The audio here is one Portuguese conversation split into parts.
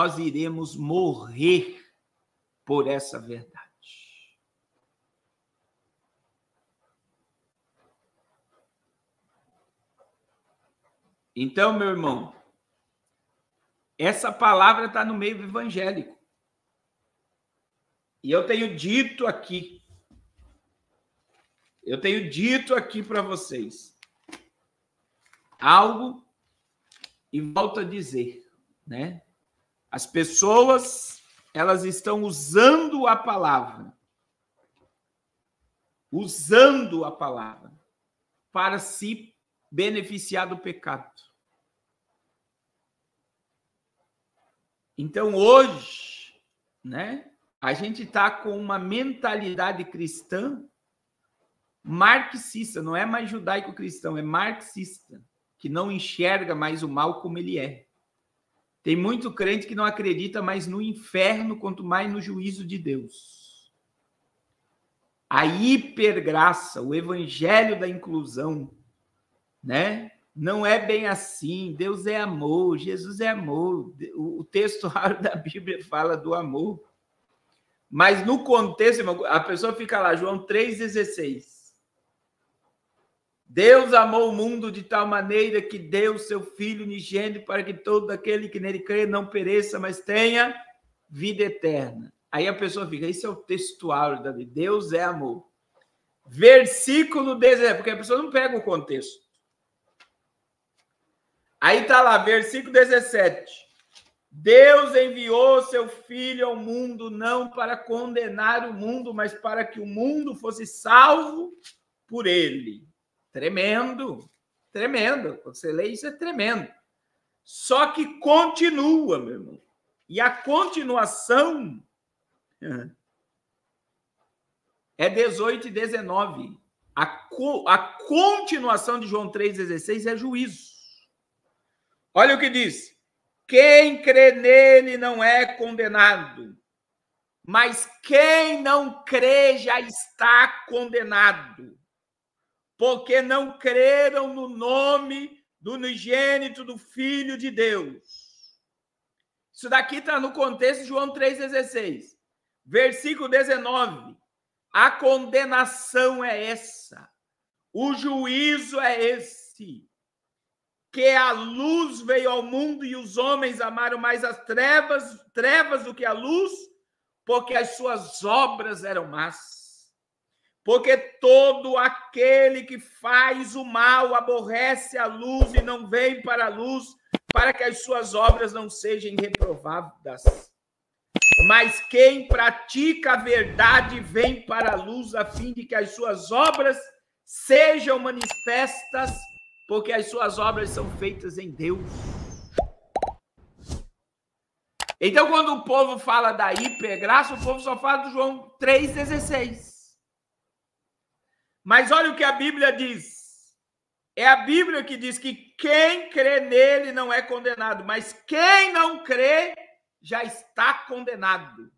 nós iremos morrer por essa verdade. Então, meu irmão, essa palavra está no meio evangélico. E eu tenho dito aqui para vocês algo e volto a dizer, né? As pessoas, elas estão usando a palavra para se beneficiar do pecado. Então, hoje, né, a gente está com uma mentalidade cristã marxista, não é mais judaico-cristão, é marxista, que não enxerga mais o mal como ele é. Tem muito crente que não acredita mais no inferno, quanto mais no juízo de Deus. A hipergraça, o evangelho da inclusão, né? Não é bem assim. Deus é amor, Jesus é amor. O texto raro da Bíblia fala do amor. Mas no contexto, a pessoa fica lá, João 3,16. Deus amou o mundo de tal maneira que deu seu Filho unigênito para que todo aquele que nele crê não pereça, mas tenha vida eterna. Aí a pessoa fica, isso é o textual da Bíblia. Deus é amor. Versículo 17, porque a pessoa não pega o contexto. Aí está lá, versículo 17. Deus enviou seu Filho ao mundo não para condenar o mundo, mas para que o mundo fosse salvo por ele. Tremendo, tremendo. Quando você lê isso, é tremendo. Só que continua, meu irmão. E a continuação é 18 e 19. A continuação de João 3,16 é juízo. Olha o que diz. Quem crê nele não é condenado, mas quem não crê já está condenado, porque não creram no nome do unigênito do Filho de Deus. Isso daqui está no contexto de João 3,16. Versículo 19. A condenação é essa. O juízo é esse. Que a luz veio ao mundo e os homens amaram mais as trevas do que a luz, porque as suas obras eram más. Porque todo aquele que faz o mal aborrece a luz e não vem para a luz, para que as suas obras não sejam reprovadas. Mas quem pratica a verdade vem para a luz, a fim de que as suas obras sejam manifestas, porque as suas obras são feitas em Deus. Então, quando o povo fala da hipergraça, o povo só fala do João 3,16. Mas olha o que a Bíblia diz. É a Bíblia que diz que quem crê nele não é condenado, mas quem não crê já está condenado.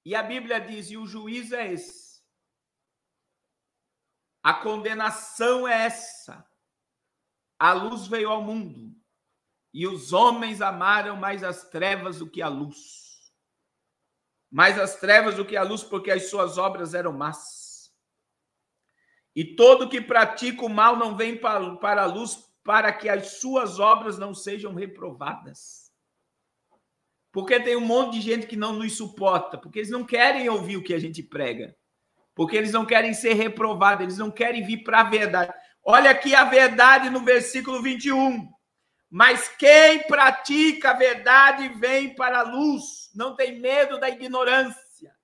E a Bíblia diz, e o juízo é esse. A condenação é essa. A luz veio ao mundo, e os homens amaram mais as trevas do que a luz. Mais as trevas do que a luz, porque as suas obras eram más. E todo que pratica o mal não vem para a luz, para que as suas obras não sejam reprovadas. Porque tem um monte de gente que não nos suporta, porque eles não querem ouvir o que a gente prega. Porque eles não querem ser reprovados, eles não querem vir para a verdade. Olha aqui a verdade no versículo 21. Mas quem pratica a verdade vem para a luz, não tem medo da ignorância.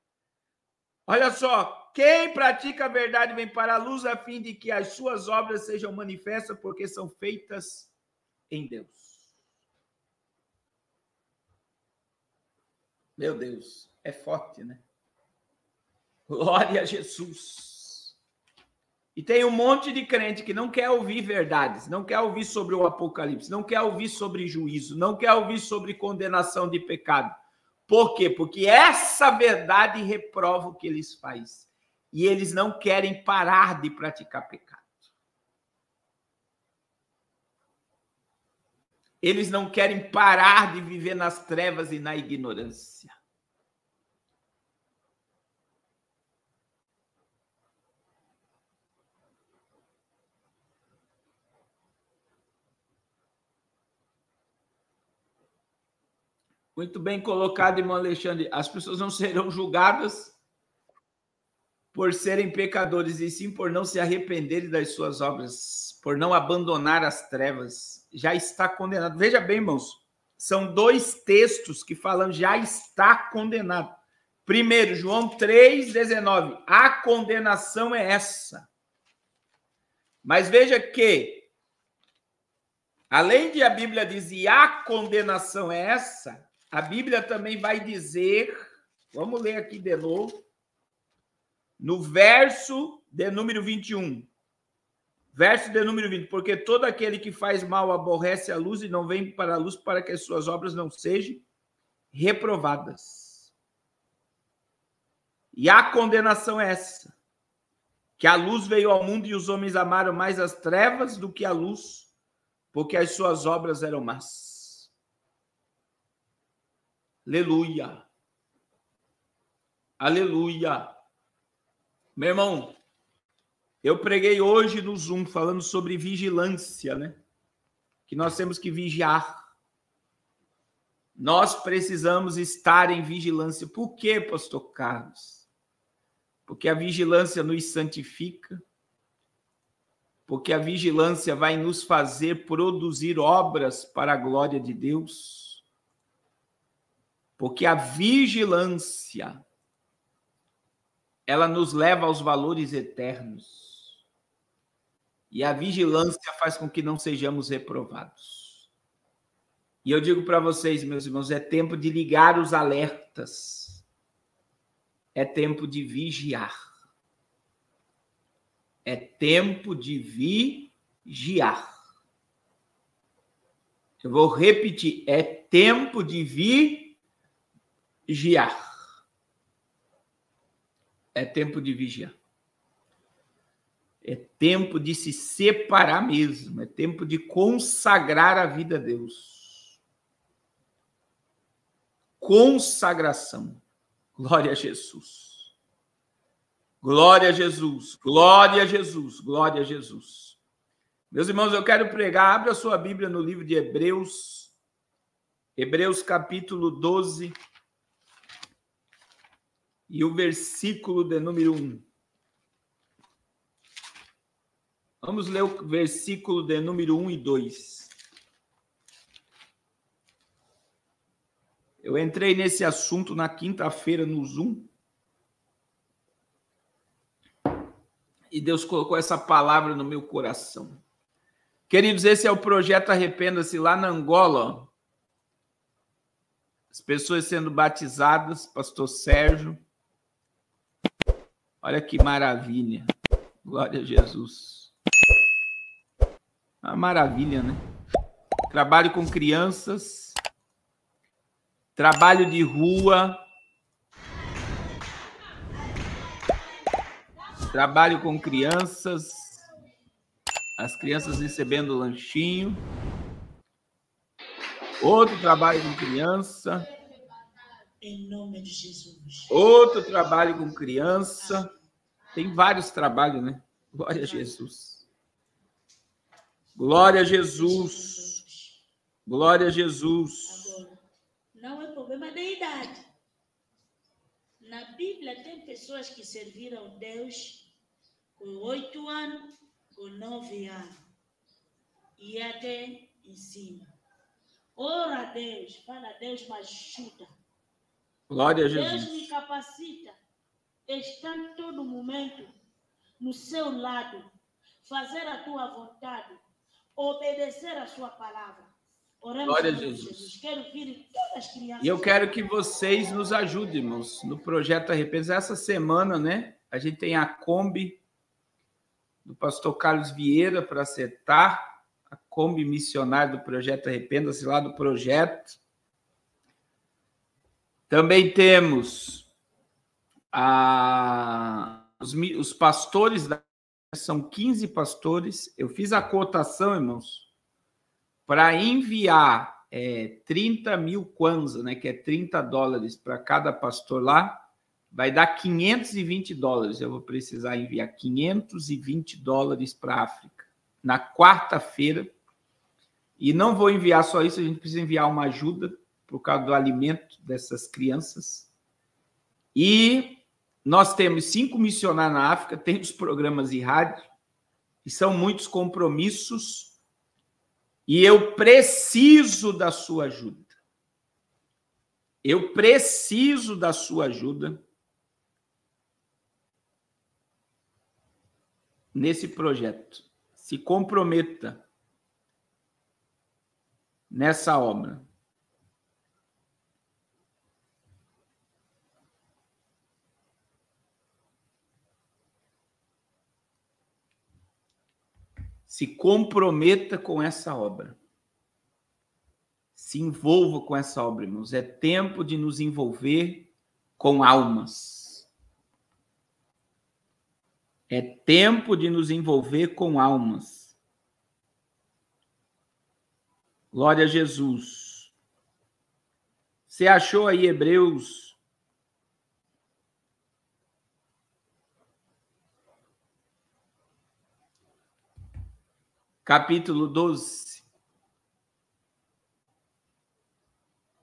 Olha só, quem pratica a verdade vem para a luz, a fim de que as suas obras sejam manifestas, porque são feitas em Deus. Meu Deus, é forte, né? Glória a Jesus. E tem um monte de crente que não quer ouvir verdades, não quer ouvir sobre o Apocalipse, não quer ouvir sobre juízo, não quer ouvir sobre condenação de pecado. Por quê? Porque essa verdade reprova o que eles fazem. E eles não querem parar de praticar pecado. Eles não querem parar de viver nas trevas e na ignorância. Muito bem colocado, irmão Alexandre. As pessoas não serão julgadas por serem pecadores, e sim por não se arrependerem das suas obras, por não abandonar as trevas. Já está condenado. Veja bem, irmãos, são dois textos que falam já está condenado. Primeiro, João 3,19. A condenação é essa. Mas veja que, além de a Bíblia dizer a condenação é essa, a Bíblia também vai dizer, vamos ler aqui de novo, no verso de número 21. Verso de número 20. Porque todo aquele que faz mal aborrece a luz e não vem para a luz para que as suas obras não sejam reprovadas. E a condenação é essa, que a luz veio ao mundo e os homens amaram mais as trevas do que a luz, porque as suas obras eram más. Aleluia. Aleluia. Meu irmão, eu preguei hoje no Zoom falando sobre vigilância, né? Que nós temos que vigiar. Nós precisamos estar em vigilância. Por quê, pastor Carlos? Porque a vigilância nos santifica. Porque a vigilância vai nos fazer produzir obras para a glória de Deus. Porque a vigilância, ela nos leva aos valores eternos. E a vigilância faz com que não sejamos reprovados. E eu digo para vocês, meus irmãos, é tempo de ligar os alertas. É tempo de vigiar. É tempo de vigiar. Eu vou repetir, é tempo de vigiar. É tempo de vigiar. É tempo de se separar mesmo. É tempo de consagrar a vida a Deus. Consagração. Glória a Jesus. Glória a Jesus. Glória a Jesus. Glória a Jesus. Meus irmãos, eu quero pregar. Abra a sua Bíblia no livro de Hebreus. Hebreus capítulo 12. E o versículo de número 1. Vamos ler o versículo de número 1 e 2. Eu entrei nesse assunto na quinta-feira no Zoom. E Deus colocou essa palavra no meu coração. Queridos, esse é o projeto Arrependa-se lá na Angola. As pessoas sendo batizadas, pastor Sérgio. Olha que maravilha. Glória a Jesus. Uma maravilha, né? Trabalho com crianças. Trabalho de rua. Trabalho com crianças. As crianças recebendo lanchinho. Outro trabalho com criança. Em nome de Jesus. Outro trabalho com criança. Tem vários trabalhos, né? Glória a Jesus. Glória a Jesus. Glória a Jesus. Agora, não é problema da idade. Na Bíblia tem pessoas que serviram a Deus com 8 anos, com 9 anos. E até em cima. Ora a Deus, fala a Deus, me ajuda. Glória a Deus Jesus. me capacita. Está em todo momento no seu lado. Fazer a tua vontade. Obedecer a sua palavra. Oramos. Glória a Jesus. Quero vir todas as crianças. E eu quero que vocês nos ajudem, irmãos, no projeto Arrependa. Essa semana, né? A gente tem a Kombi do pastor Carlos Vieira para acertar. A Kombi missionária do projeto Arrependa-se, lá do projeto. Também temos os pastores, são 15 pastores. Eu fiz a cotação, irmãos, para enviar 30 mil kwanza, né, que é $30 para cada pastor lá, vai dar $520. Eu vou precisar enviar $520 para a África na quarta-feira. E não vou enviar só isso, a gente precisa enviar uma ajuda por causa do alimento dessas crianças. E nós temos 5 missionários na África, tem os programas de rádio, e são muitos compromissos, e eu preciso da sua ajuda. Eu preciso da sua ajuda nesse projeto. Se comprometa nessa obra. Se comprometa com essa obra. Se envolva com essa obra, irmãos. É tempo de nos envolver com almas. É tempo de nos envolver com almas. Glória a Jesus. Você achou aí Hebreus? Capítulo 12.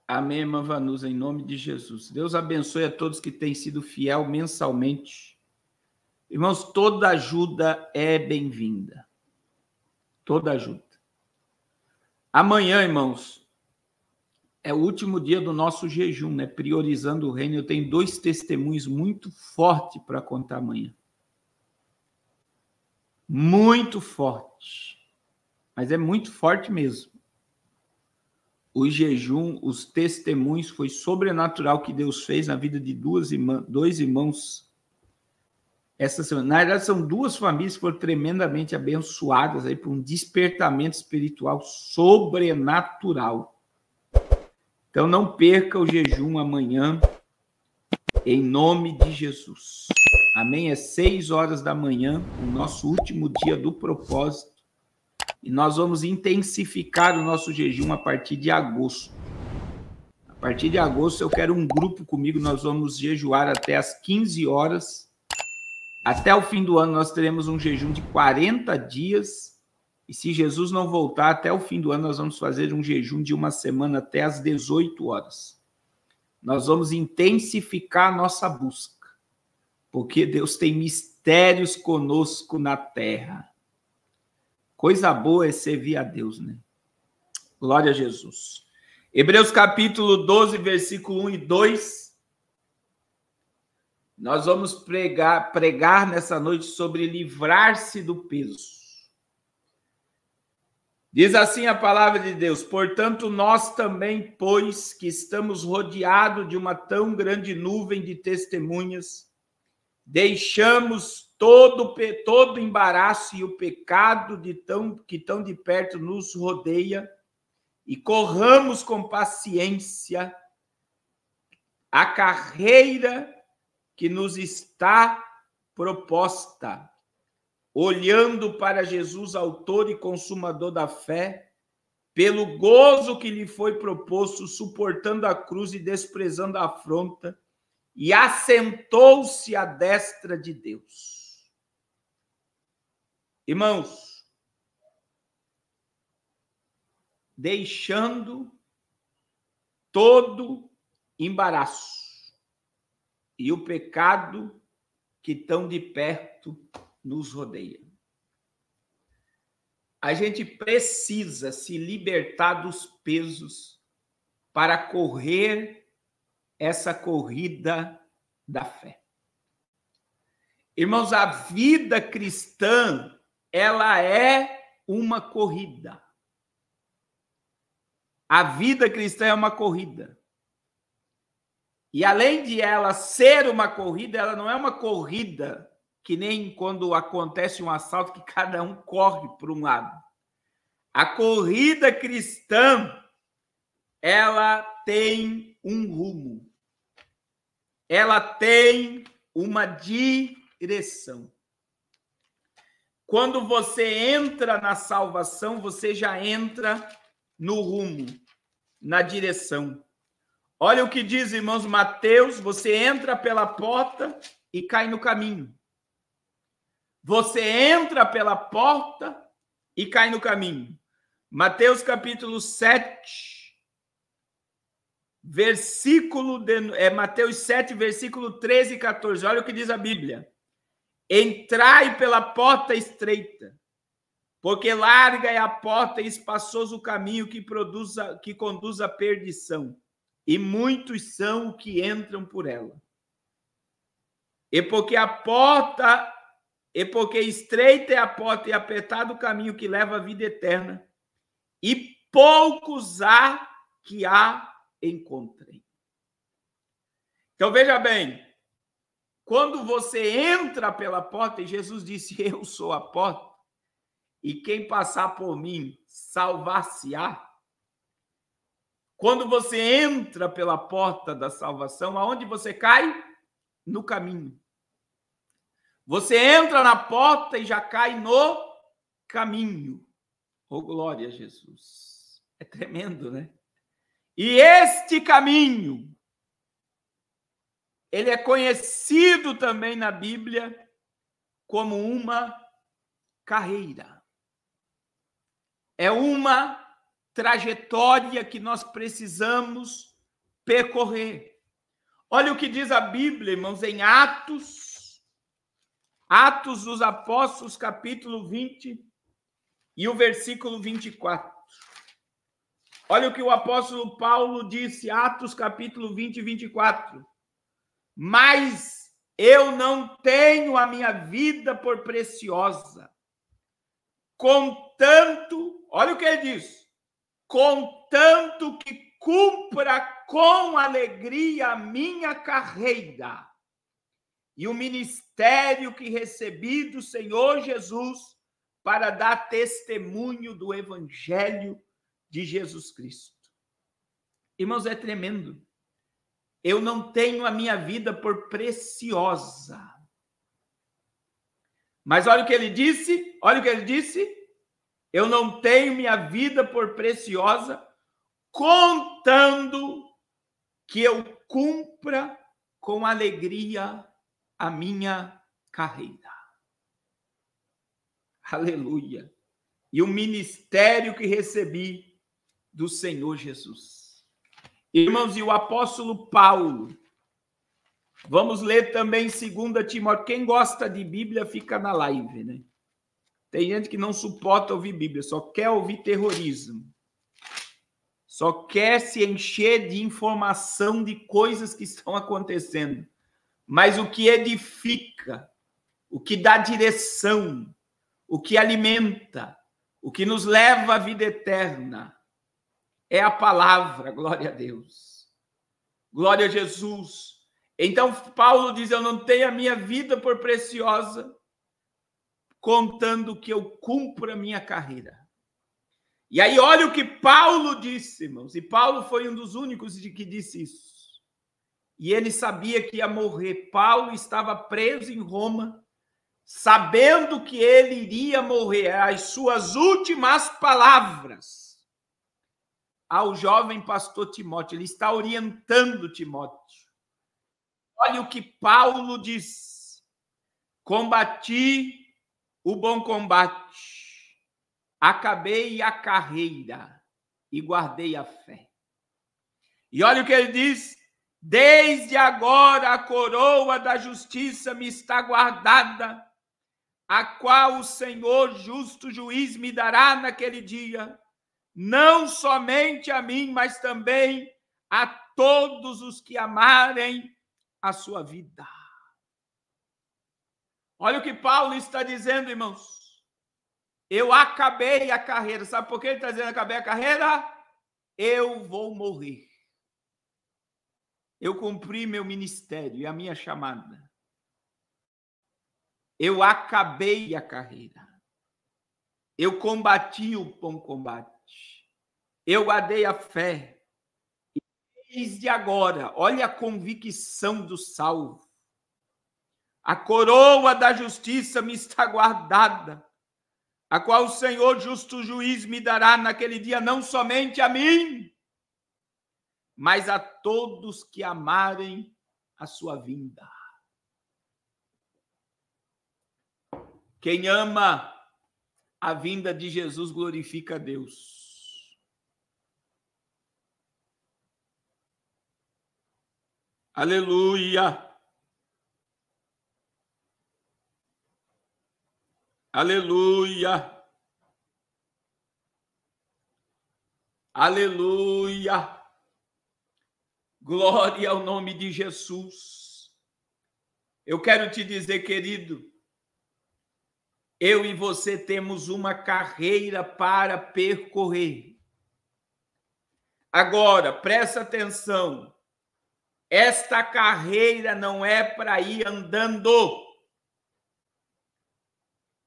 Amém, irmã Vanusa, em nome de Jesus. Deus abençoe a todos que têm sido fiel mensalmente. Irmãos, toda ajuda é bem-vinda. Toda ajuda. Amanhã, irmãos, é o último dia do nosso jejum, né? Priorizando o reino. Eu tenho 2 testemunhos muito fortes para contar amanhã. Muito forte. Mas é muito forte mesmo. O jejum, os testemunhos, foi sobrenatural que Deus fez na vida de 2 irmãos essa semana. Na verdade, são 2 famílias que foram tremendamente abençoadas aí por um despertamento espiritual sobrenatural. Então, não perca o jejum amanhã, em nome de Jesus. Amém? É 6 horas da manhã, o nosso último dia do propósito. E nós vamos intensificar o nosso jejum a partir de agosto. A partir de agosto, eu quero um grupo comigo, nós vamos jejuar até às 15 horas. Até o fim do ano, nós teremos um jejum de 40 dias. E se Jesus não voltar, até o fim do ano, nós vamos fazer um jejum de 1 semana até às 18 horas. Nós vamos intensificar a nossa busca, porque Deus tem mistérios conosco na terra. Coisa boa é servir a Deus, né? Glória a Jesus. Hebreus capítulo 12, versículo 1 e 2. Nós vamos pregar nessa noite sobre livrar-se do peso. Diz assim a palavra de Deus: portanto, nós também, pois que estamos rodeados de uma tão grande nuvem de testemunhas, deixamos todo embaraço e o pecado que tão de perto nos rodeia e corramos com paciência a carreira que nos está proposta, olhando para Jesus, autor e consumador da fé, pelo gozo que lhe foi proposto, suportando a cruz e desprezando a afronta, e assentou-se à destra de Deus. Irmãos, deixando todo embaraço e o pecado que tão de perto nos rodeia. A gente precisa se libertar dos pesos para correr essa corrida da fé. Irmãos, a vida cristã, ela é uma corrida. A vida cristã é uma corrida. E além de ela ser uma corrida, ela não é uma corrida que nem quando acontece um assalto que cada um corre para um lado. A corrida cristã, ela tem um rumo. Ela tem uma direção. Quando você entra na salvação, você já entra no rumo, na direção. Olha o que diz, irmãos, Mateus: você entra pela porta e cai no caminho. Você entra pela porta e cai no caminho. Mateus capítulo 7, Mateus 7, versículo 13 e 14. Olha o que diz a Bíblia: entrai pela porta estreita, porque larga é a porta e espaçoso o caminho que conduz à perdição, e muitos são os que entram por ela. E porque estreita é a porta e apertado o caminho que leva à vida eterna, e poucos há que a encontrem. Então veja bem, quando você entra pela porta, e Jesus disse: eu sou a porta, e quem passar por mim salvar-se-á. Quando você entra pela porta da salvação, aonde você cai? No caminho. Você entra na porta e já cai no caminho. Oh, glória a Jesus. É tremendo, né? E este caminho, ele é conhecido também na Bíblia como uma carreira. É uma trajetória que nós precisamos percorrer. Olha o que diz a Bíblia, irmãos, em Atos dos Apóstolos, capítulo 20 e o versículo 24. Olha o que o apóstolo Paulo disse, Atos capítulo 20 e 24. Mas eu não tenho a minha vida por preciosa, contanto, olha o que ele diz, contanto que cumpra com alegria a minha carreira e o ministério que recebi do Senhor Jesus para dar testemunho do evangelho de Jesus Cristo. Irmãos, é tremendo. Eu não tenho a minha vida por preciosa. Mas olha o que ele disse, eu não tenho minha vida por preciosa, contando que eu cumpra com alegria a minha carreira. Aleluia. E o ministério que recebi do Senhor Jesus. Irmãos, e o apóstolo Paulo, vamos ler também 2 Timóteo. Quem gosta de Bíblia fica na live, né? Tem gente que não suporta ouvir Bíblia, só quer ouvir terrorismo. Só quer se encher de informação de coisas que estão acontecendo. Mas o que edifica, o que dá direção, o que alimenta, o que nos leva à vida eterna, é a palavra. Glória a Deus. Glória a Jesus. Então, Paulo diz, eu não tenho a minha vida por preciosa, contando que eu cumpro a minha carreira. E aí, olha o que Paulo disse, irmãos. E Paulo foi um dos únicos que disse isso. E ele sabia que ia morrer. Paulo estava preso em Roma, sabendo que ele iria morrer. As suas últimas palavras ao jovem pastor Timóteo. Ele está orientando Timóteo. Olha o que Paulo diz. Combati o bom combate, acabei a carreira e guardei a fé. E olha o que ele diz. Desde agora a coroa da justiça me está guardada, a qual o Senhor justo juiz me dará naquele dia, não somente a mim, mas também a todos os que amarem a sua vida. Olha o que Paulo está dizendo, irmãos. Eu acabei a carreira. Sabe por que ele está dizendo acabei a carreira? Eu vou morrer. Eu cumpri meu ministério e a minha chamada. Eu acabei a carreira. Eu combati o bom combate. Eu guardei a fé. E desde agora, olha a convicção do salvo. A coroa da justiça me está guardada, a qual o Senhor justo juiz me dará naquele dia, não somente a mim, mas a todos que amarem a sua vinda. Quem ama a vinda de Jesus glorifica a Deus. Aleluia! Aleluia! Aleluia! Glória ao nome de Jesus. Eu quero te dizer, querido, eu e você temos uma carreira para percorrer. Agora, presta atenção. Esta carreira não é para ir andando.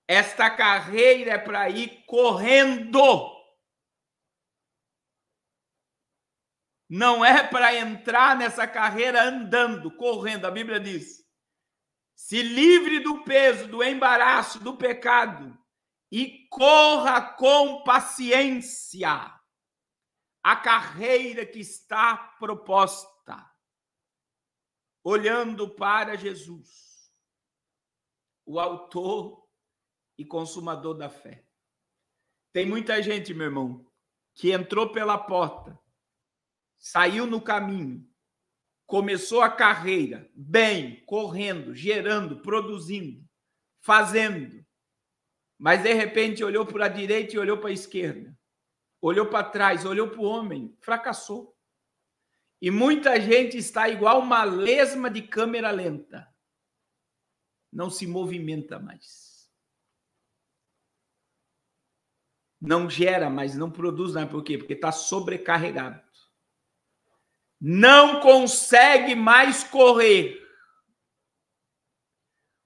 Esta carreira é para ir correndo. Não é para entrar nessa carreira andando, correndo. A Bíblia diz: se livre do peso, do embaraço, do pecado e corra com paciência a carreira que está proposta, olhando para Jesus, o autor e consumador da fé. Tem muita gente, meu irmão, que entrou pela porta, saiu no caminho, começou a carreira bem, correndo, gerando, produzindo, fazendo, mas de repente olhou para a direita e olhou para a esquerda, olhou para trás, olhou para o homem, fracassou. E muita gente está igual uma lesma de câmera lenta, não se movimenta mais. Não gera mais, não produz mais. Por quê? Porque está sobrecarregado. Não consegue mais correr.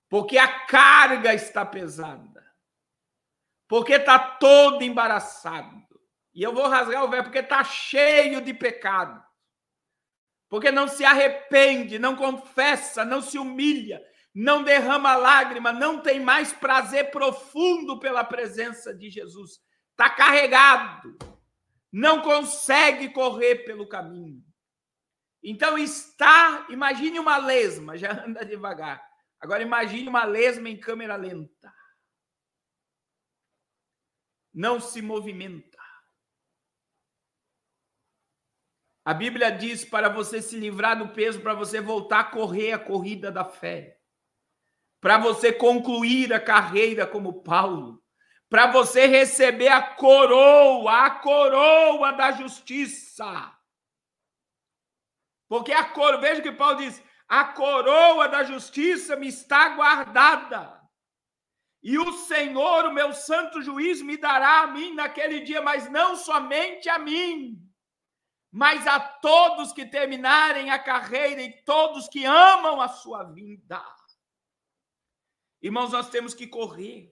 Porque a carga está pesada. Porque está todo embaraçado. E eu vou rasgar o verbo, porque está cheio de pecado. Porque não se arrepende, não confessa, não se humilha, não derrama lágrima, não tem mais prazer profundo pela presença de Jesus. Está carregado, não consegue correr pelo caminho. Então imagine uma lesma, já anda devagar. Agora imagine uma lesma em câmera lenta. Não se movimenta. A Bíblia diz para você se livrar do peso, para você voltar a correr a corrida da fé. Para você concluir a carreira como Paulo. Para você receber a coroa da justiça. Porque veja que Paulo diz, a coroa da justiça me está guardada. E o Senhor, o meu santo juiz, me dará a mim naquele dia, mas não somente a mim, mas a todos que terminarem a carreira e todos que amam a sua vida. Irmãos, nós temos que correr.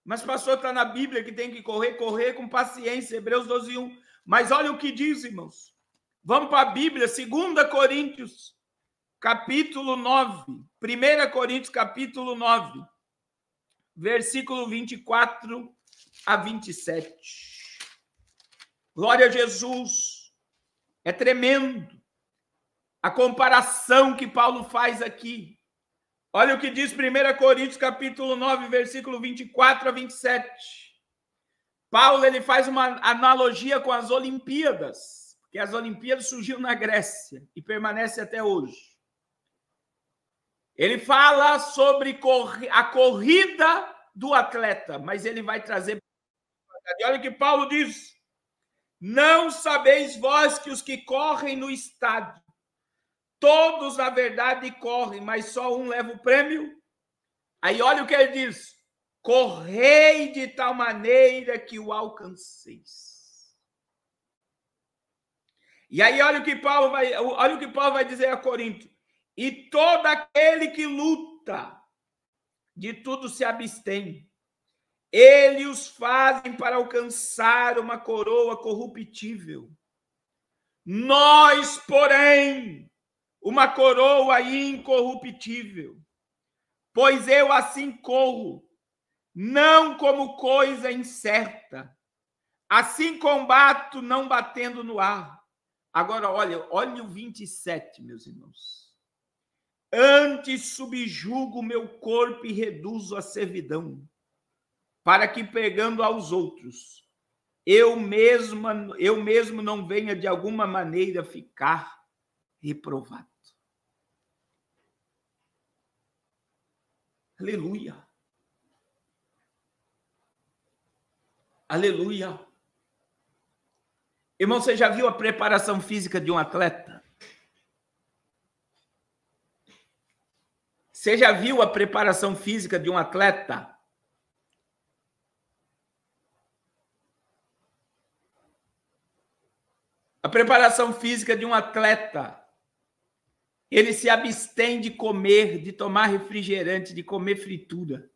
Mas, pastor, está na Bíblia que tem que correr com paciência, Hebreus 12:1. Mas olha o que diz, irmãos. Vamos para a Bíblia, 2 Coríntios, capítulo 9. 1 Coríntios, capítulo 9, versículo 24 a 27. Glória a Jesus. É tremendo a comparação que Paulo faz aqui. Olha o que diz 1 Coríntios, capítulo 9, versículo 24 a 27. Paulo ele faz uma analogia com as Olimpíadas, porque as Olimpíadas surgiram na Grécia e permanece até hoje. Ele fala sobre a corrida do atleta, mas ele vai trazer... E olha o que Paulo diz. Não sabeis vós que os que correm no estádio, todos, na verdade, correm, mas só um leva o prêmio? Aí olha o que ele diz. Correi de tal maneira que o alcanceis. E aí olha o que Paulo vai dizer a Corinto. E todo aquele que luta, de tudo se abstém. Eles os fazem para alcançar uma coroa corruptível. Nós, porém, uma coroa incorruptível. Pois eu assim corro, não como coisa incerta. Assim combato, não batendo no ar. Agora, olha o 27, meus irmãos. Antes subjugo o meu corpo e reduzo a servidão, para que, pregando aos outros, eu mesmo não venha de alguma maneira ficar reprovado. Aleluia. Aleluia. Irmão, você já viu a preparação física de um atleta? Você já viu a preparação física de um atleta? A preparação física de um atleta, ele se abstém de comer, de tomar refrigerante, de comer fritura,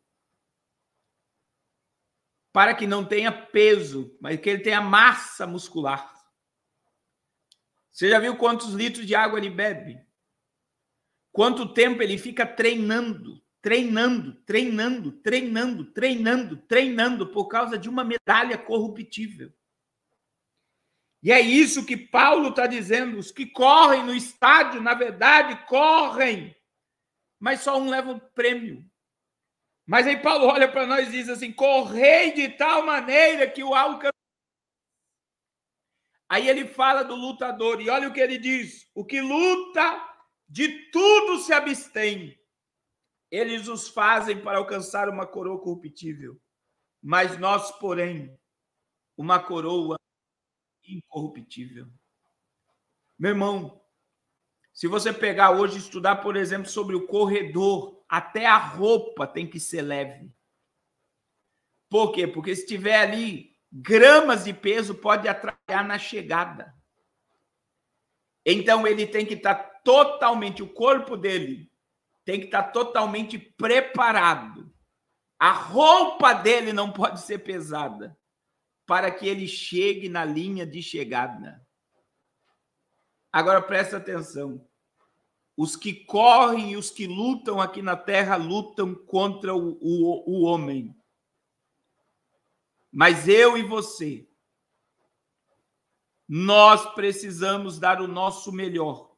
para que não tenha peso, mas que ele tenha massa muscular. Você já viu quantos litros de água ele bebe? Quanto tempo ele fica treinando por causa de uma medalha corruptível. E é isso que Paulo está dizendo. Os que correm no estádio, na verdade, correm, mas só um leva o prêmio. Mas aí Paulo olha para nós e diz assim: correi de tal maneira que o alcance. Aí ele fala do lutador, e olha o que ele diz: o que luta, de tudo se abstém. Eles os fazem para alcançar uma coroa corruptível, mas nós, porém, uma coroa incorruptível. Meu irmão, se você pegar hoje e estudar, por exemplo, sobre o corredor, até a roupa tem que ser leve. Por quê? Porque se tiver ali gramas de peso, pode atrapalhar na chegada. Então ele tem que estar totalmente, o corpo dele tem que estar totalmente preparado. A roupa dele não pode ser pesada, para que ele chegue na linha de chegada. Agora presta atenção. Os que correm e os que lutam aqui na terra lutam contra o homem. Mas eu e você, nós precisamos dar o nosso melhor.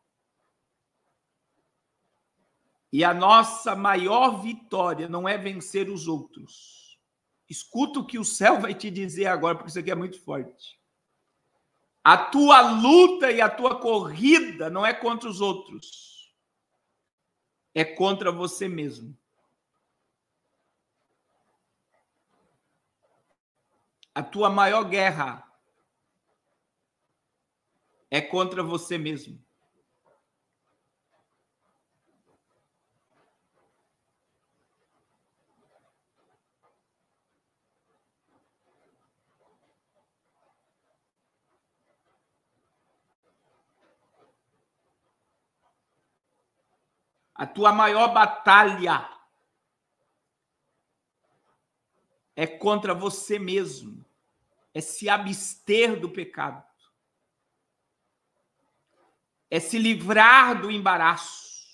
E a nossa maior vitória não é vencer os outros. Escuta o que o céu vai te dizer agora, porque isso aqui é muito forte. A tua luta e a tua corrida não é contra os outros. É contra você mesmo. A tua maior guerra é contra você mesmo. A tua maior batalha é contra você mesmo. É se abster do pecado. É se livrar do embaraço.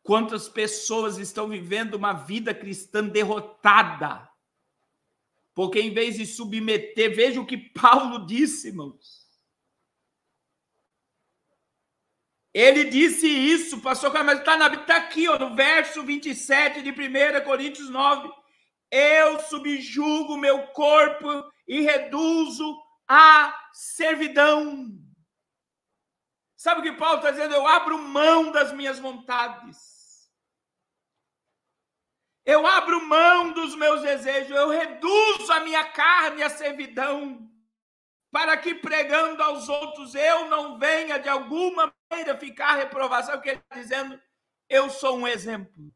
Quantas pessoas estão vivendo uma vida cristã derrotada? Porque em vez de submeter, veja o que Paulo disse, irmãos. Ele disse isso, pastor, mas está aqui, ó, no verso 27 de 1 Coríntios 9. Eu subjugo meu corpo e reduzo a servidão. Sabe o que Paulo está dizendo? Eu abro mão das minhas vontades. Eu abro mão dos meus desejos. Eu reduzo a minha carne à servidão, para que, pregando aos outros, eu não venha de alguma maneira ficar reprovado. Sabe o que ele está dizendo? Eu sou um exemplo.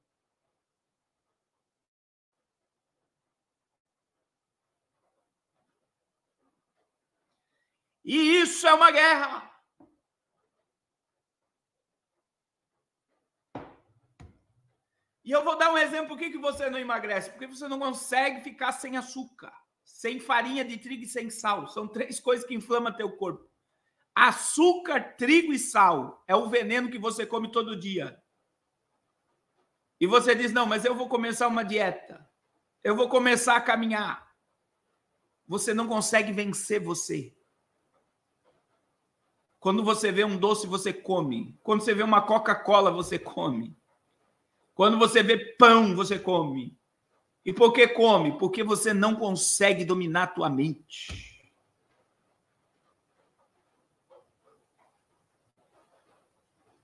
E isso é uma guerra. E eu vou dar um exemplo. Por que você não emagrece? Porque você não consegue ficar sem açúcar, sem farinha de trigo e sem sal. São 3 coisas que inflamam teu corpo. Açúcar, trigo e sal é o veneno que você come todo dia. E você diz, não, mas eu vou começar uma dieta. Eu vou começar a caminhar. Você não consegue vencer você. Quando você vê um doce, você come. Quando você vê uma Coca-Cola, você come. Quando você vê pão, você come. E por que come? Porque você não consegue dominar a tua mente.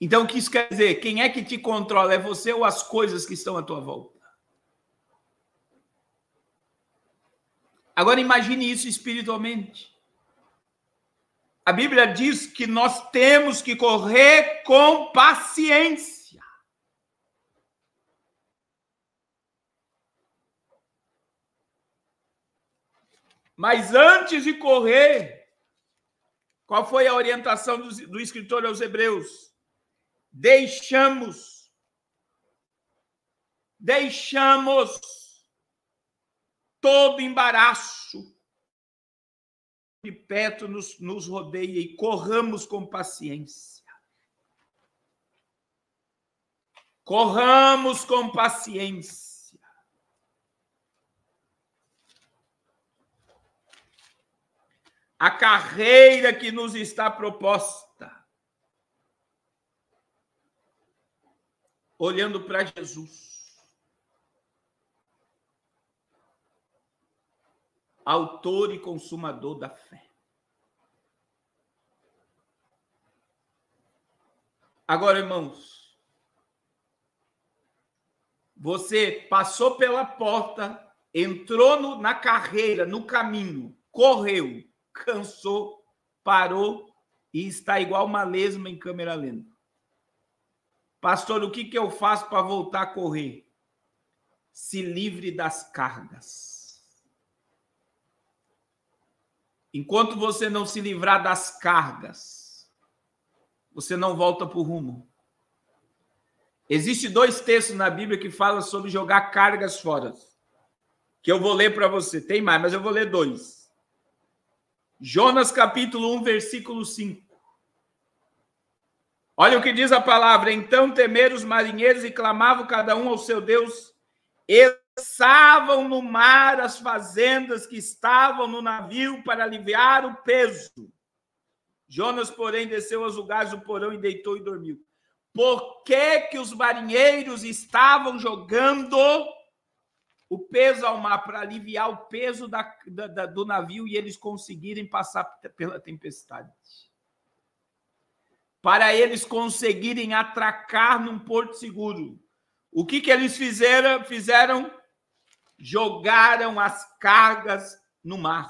Então, o que isso quer dizer? Quem é que te controla? É você ou as coisas que estão à tua volta? Agora, imagine isso espiritualmente. A Bíblia diz que nós temos que correr com paciência. Mas antes de correr, qual foi a orientação do escritor aos Hebreus? Deixamos todo embaraço de perto nos rodeia e corramos com paciência. Corramos com paciência. A carreira que nos está proposta. Olhando para Jesus, autor e consumador da fé. Agora, irmãos, você passou pela porta, entrou na carreira, no caminho, correu, cansou, parou e está igual uma lesma em câmera lenta. Pastor, o que eu faço para voltar a correr? Se livre das cargas. Enquanto você não se livrar das cargas, você não volta para o rumo. Existem 2 textos na Bíblia que falam sobre jogar cargas fora, que eu vou ler para você. Tem mais, mas eu vou ler 2. Jonas capítulo 1, versículo 5. Olha o que diz a palavra. Então temeram os marinheiros e clamavam cada um ao seu Deus. Lançavam no mar as fazendas que estavam no navio para aliviar o peso. Jonas, porém, desceu aos lugares do porão e deitou e dormiu. Por que os marinheiros estavam jogando o peso ao mar? Para aliviar o peso do navio e eles conseguirem passar pela tempestade. Para eles conseguirem atracar num porto seguro. O que eles fizeram? Jogaram as cargas no mar.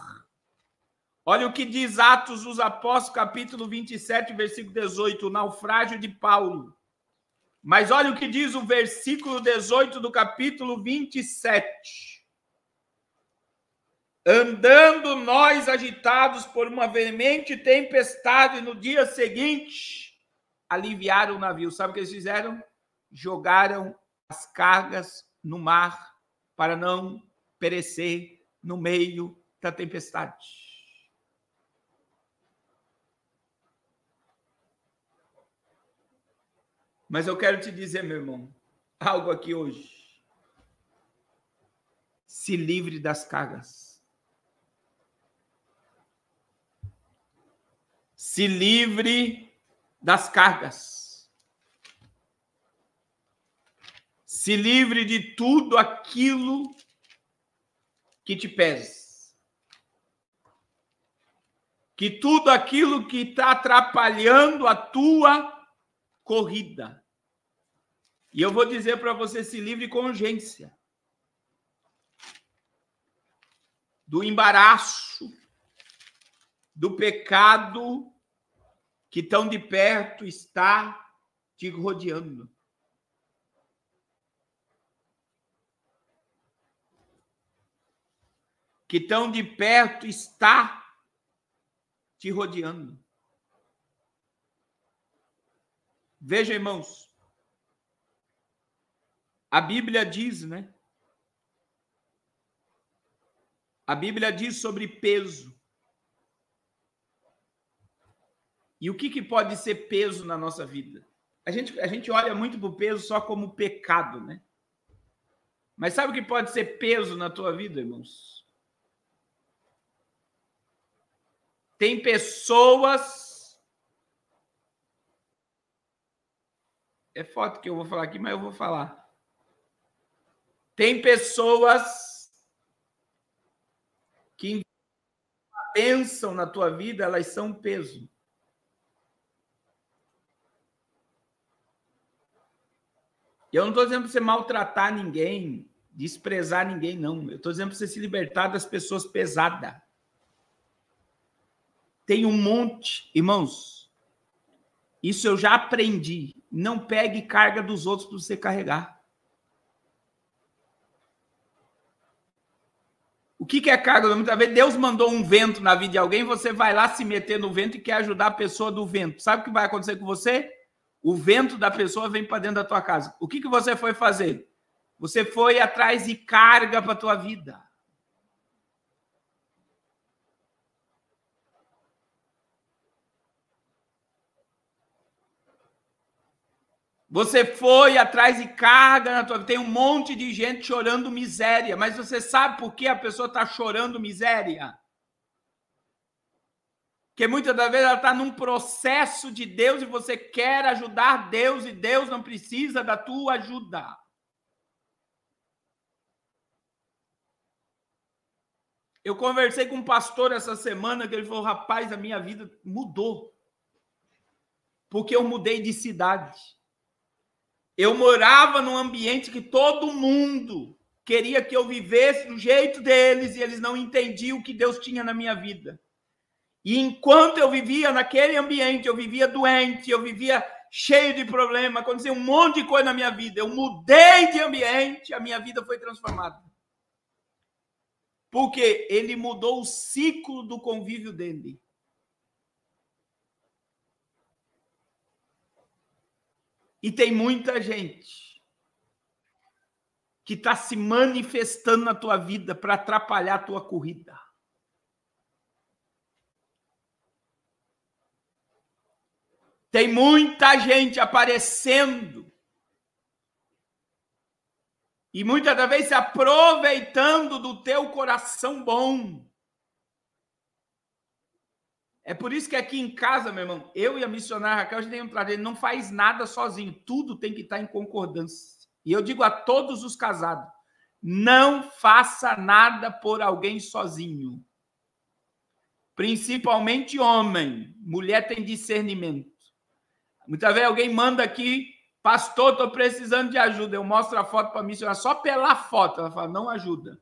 Olha o que diz Atos dos Apóstolos, capítulo 27, versículo 18, o naufrágio de Paulo. Mas olha o que diz o versículo 18 do capítulo 27. Andando nós agitados por uma veemente tempestade, no dia seguinte, aliviaram o navio. Sabe o que eles fizeram? Jogaram as cargas no mar para não perecer no meio da tempestade. Mas eu quero te dizer, meu irmão, algo aqui hoje. Se livre das cargas. Se livre das cargas. Se livre de tudo aquilo que te pesa. Que tudo aquilo que está atrapalhando a tua corrida. E eu vou dizer para você, se livre com urgência. Do embaraço, do pecado que tão de perto está te rodeando. Que tão de perto está te rodeando. Veja, irmãos, a Bíblia diz, né? A Bíblia diz sobre peso. E o que pode ser peso na nossa vida? A gente olha muito para o peso só como pecado, né? Mas sabe o que pode ser peso na tua vida, irmãos? Tem pessoas... É foto que eu vou falar aqui, mas eu vou falar. Tem pessoas que pensam na tua vida, elas são um peso. Eu não estou dizendo para você maltratar ninguém, desprezar ninguém, não. Eu estou dizendo para você se libertar das pessoas pesadas. Tem um monte, irmãos, isso eu já aprendi. Não pegue carga dos outros para você carregar. O que é carga? Muitas vezes Deus mandou um vento na vida de alguém, você vai lá se meter no vento e quer ajudar a pessoa do vento. Sabe o que vai acontecer com você? O vento da pessoa vem para dentro da tua casa. O que você foi fazer? Você foi atrás de carga para a tua vida. Você foi atrás de carga na tua vida. Tem um monte de gente chorando miséria, mas você sabe por que a pessoa está chorando miséria? Porque muitas das vezes ela está num processo de Deus e você quer ajudar Deus e Deus não precisa da tua ajuda. Eu conversei com um pastor essa semana que ele falou, rapaz, a minha vida mudou. Porque eu mudei de cidade. Eu morava num ambiente que todo mundo queria que eu vivesse do jeito deles e eles não entendiam o que Deus tinha na minha vida. E enquanto eu vivia naquele ambiente, eu vivia doente, eu vivia cheio de problema, acontecia um monte de coisa na minha vida. Eu mudei de ambiente, a minha vida foi transformada. Porque ele mudou o ciclo do convívio dele. E tem muita gente que está se manifestando na tua vida para atrapalhar a tua corrida. Tem muita gente aparecendo e muitas das vezes se aproveitando do teu coração bom. É por isso que aqui em casa, meu irmão, eu e a missionária Raquel, a gente tem um trabalho, não faz nada sozinho, tudo tem que estar em concordância. E eu digo a todos os casados, não faça nada por alguém sozinho. Principalmente homem, mulher tem discernimento. Muitas vezes alguém manda aqui, pastor, estou precisando de ajuda. Eu mostro a foto para a missionária, só pela foto. Ela fala, não ajuda.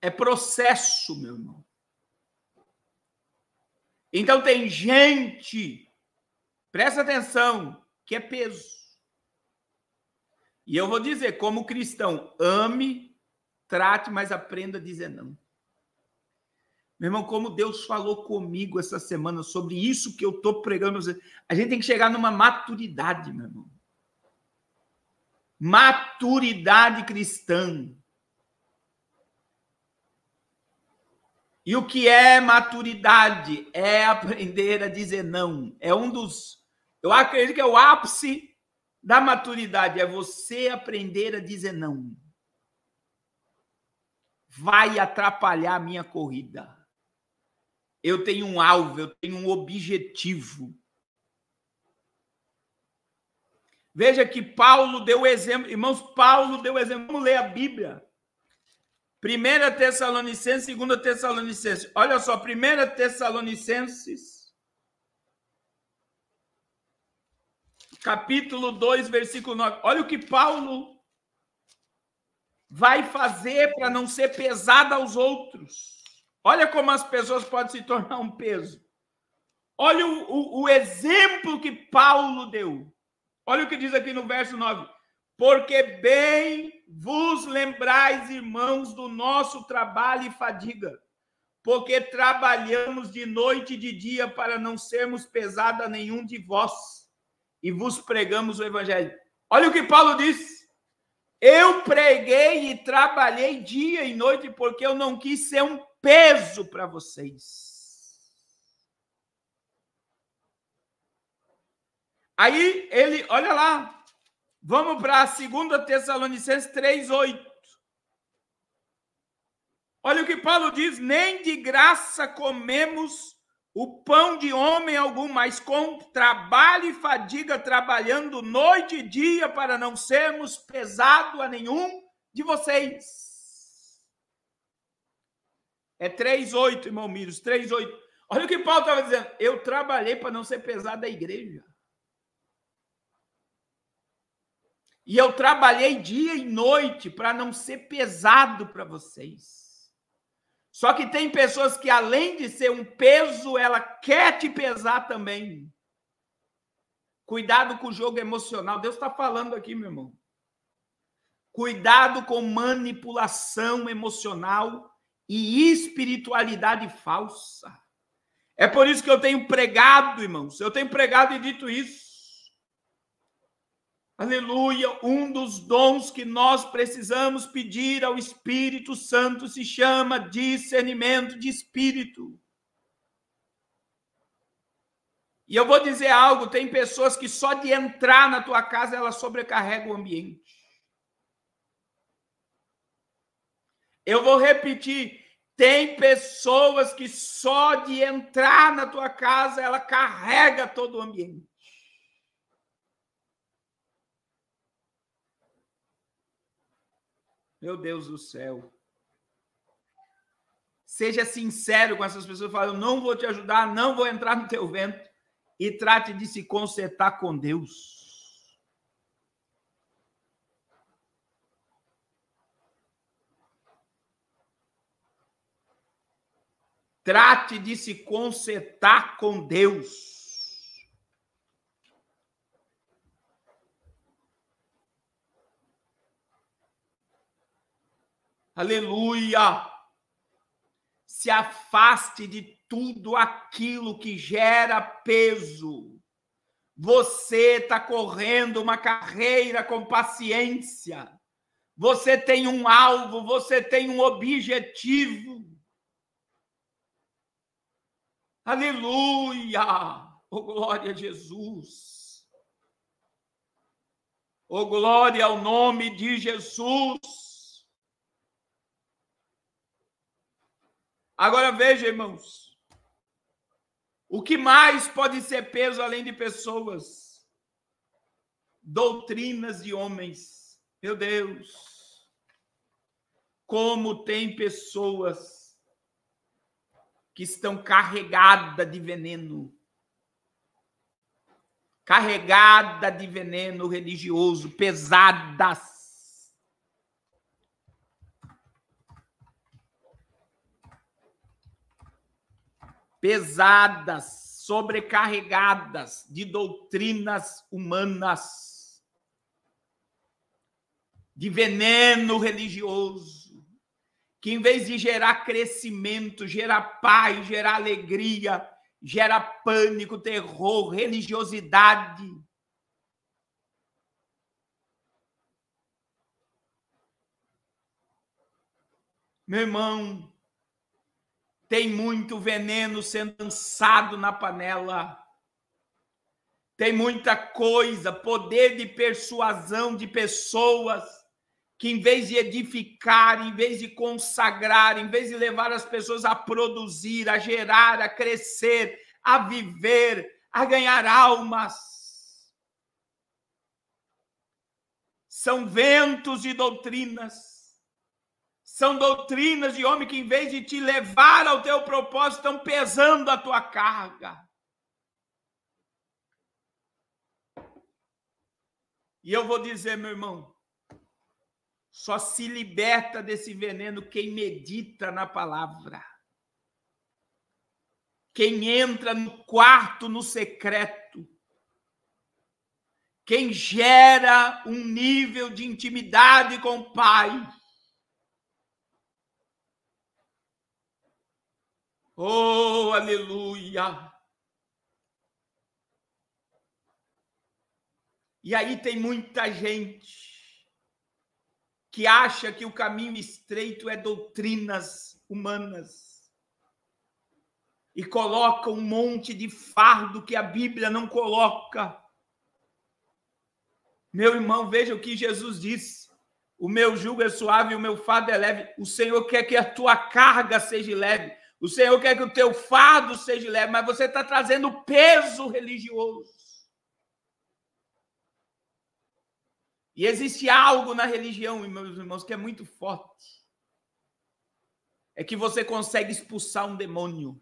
É processo, meu irmão. Então tem gente, presta atenção, que é peso. E eu vou dizer, como cristão, ame, trate, mas aprenda a dizer não. Meu irmão, como Deus falou comigo essa semana sobre isso que eu estou pregando, a gente tem que chegar numa maturidade, meu irmão. Maturidade cristã. E o que é maturidade? É aprender a dizer não. É um dos... Eu acredito que é o ápice da maturidade. É você aprender a dizer não. Vai atrapalhar a minha corrida. Eu tenho um alvo, eu tenho um objetivo. Veja que Paulo deu exemplo. Irmãos, Paulo deu exemplo. Vamos ler a Bíblia. 1 Tessalonicenses, 2 Tessalonicenses. Olha só, 1 Tessalonicenses, capítulo 2, versículo 9. Olha o que Paulo vai fazer para não ser pesado aos outros. Olha como as pessoas podem se tornar um peso. Olha o exemplo que Paulo deu. Olha o que diz aqui no verso 9. Porque bem vos lembrais, irmãos, do nosso trabalho e fadiga, porque trabalhamos de noite e de dia para não sermos pesado a nenhum de vós, e vos pregamos o evangelho. Olha o que Paulo diz. Eu preguei e trabalhei dia e noite porque eu não quis ser um peso para vocês. Aí ele, olha lá, vamos para 2 Tessalonicenses 3:8. Olha o que Paulo diz: nem de graça comemos o pão de homem algum, mas com trabalho e fadiga, trabalhando noite e dia para não sermos pesado a nenhum de vocês. É 3:8, irmão Miros, 3:8. Olha o que Paulo estava dizendo: eu trabalhei para não ser pesado da igreja. E eu trabalhei dia e noite para não ser pesado para vocês. Só que tem pessoas que, além de ser um peso, ela quer te pesar também. Cuidado com o jogo emocional. Deus está falando aqui, meu irmão. Cuidado com manipulação emocional e espiritualidade falsa. É por isso que eu tenho pregado, irmãos. Eu tenho pregado e dito isso. Aleluia, um dos dons que nós precisamos pedir ao Espírito Santo se chama discernimento de espírito. E eu vou dizer algo, tem pessoas que só de entrar na tua casa, ela sobrecarrega o ambiente. Eu vou repetir, tem pessoas que só de entrar na tua casa, ela carrega todo o ambiente. Meu Deus do céu. Seja sincero com essas pessoas. Fala, eu não vou te ajudar, não vou entrar no teu vento. E trate de se consertar com Deus. Trate de se consertar com Deus. Aleluia! Se afaste de tudo aquilo que gera peso. Você está correndo uma carreira com paciência. Você tem um alvo, você tem um objetivo. Aleluia! Oh, glória a Jesus! Oh, glória ao nome de Jesus! Agora veja, irmãos, o que mais pode ser peso além de pessoas? Doutrinas de homens. Meu Deus, como tem pessoas que estão carregadas de veneno. Carregada de veneno religioso, pesadas. Pesadas, sobrecarregadas de doutrinas humanas, de veneno religioso, que em vez de gerar crescimento, gera paz, gera alegria, gera pânico, terror, religiosidade. Meu irmão, tem muito veneno sendo lançado na panela. Tem muita coisa, poder de persuasão de pessoas que, em vez de edificar, em vez de consagrar, em vez de levar as pessoas a produzir, a gerar, a crescer, a viver, a ganhar almas, são ventos de doutrinas. São doutrinas de homem que, em vez de te levar ao teu propósito, estão pesando a tua carga. E eu vou dizer, meu irmão, só se liberta desse veneno quem medita na palavra. Quem entra no quarto, no secreto. Quem gera um nível de intimidade com o Pai. Oh, aleluia! E aí tem muita gente que acha que o caminho estreito é doutrinas humanas e coloca um monte de fardo que a Bíblia não coloca. Meu irmão, veja o que Jesus disse. O meu jugo é suave e o meu fardo é leve. O Senhor quer que a tua carga seja leve. O Senhor quer que o teu fardo seja leve, mas você está trazendo peso religioso. E existe algo na religião, meus irmãos, que é muito forte. É que você consegue expulsar um demônio.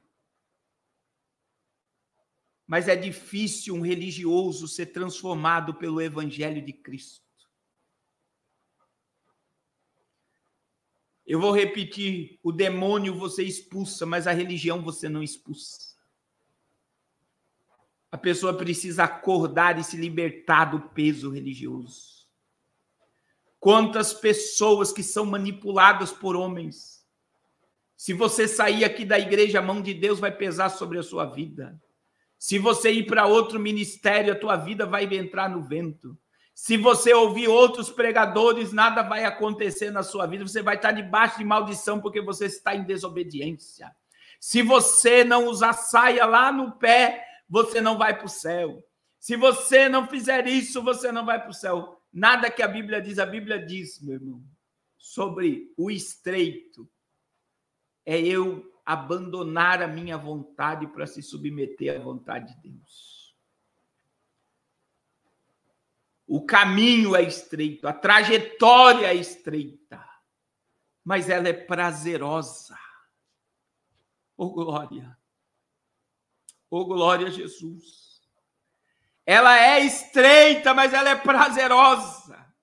Mas é difícil um religioso ser transformado pelo Evangelho de Cristo. Eu vou repetir, o demônio você expulsa, mas a religião você não expulsa. A pessoa precisa acordar e se libertar do peso religioso. Quantas pessoas que são manipuladas por homens. Se você sair aqui da igreja, a mão de Deus vai pesar sobre a sua vida. Se você ir para outro ministério, a tua vida vai entrar no vento. Se você ouvir outros pregadores, nada vai acontecer na sua vida. Você vai estar debaixo de maldição porque você está em desobediência. Se você não usar saia lá no pé, você não vai para o céu. Se você não fizer isso, você não vai para o céu. Nada que a Bíblia diz, meu irmão, sobre o estreito. É eu abandonar a minha vontade para se submeter à vontade de Deus. O caminho é estreito, a trajetória é estreita, mas ela é prazerosa. Oh, glória! Oh, glória a Jesus! Ela é estreita, mas ela é prazerosa.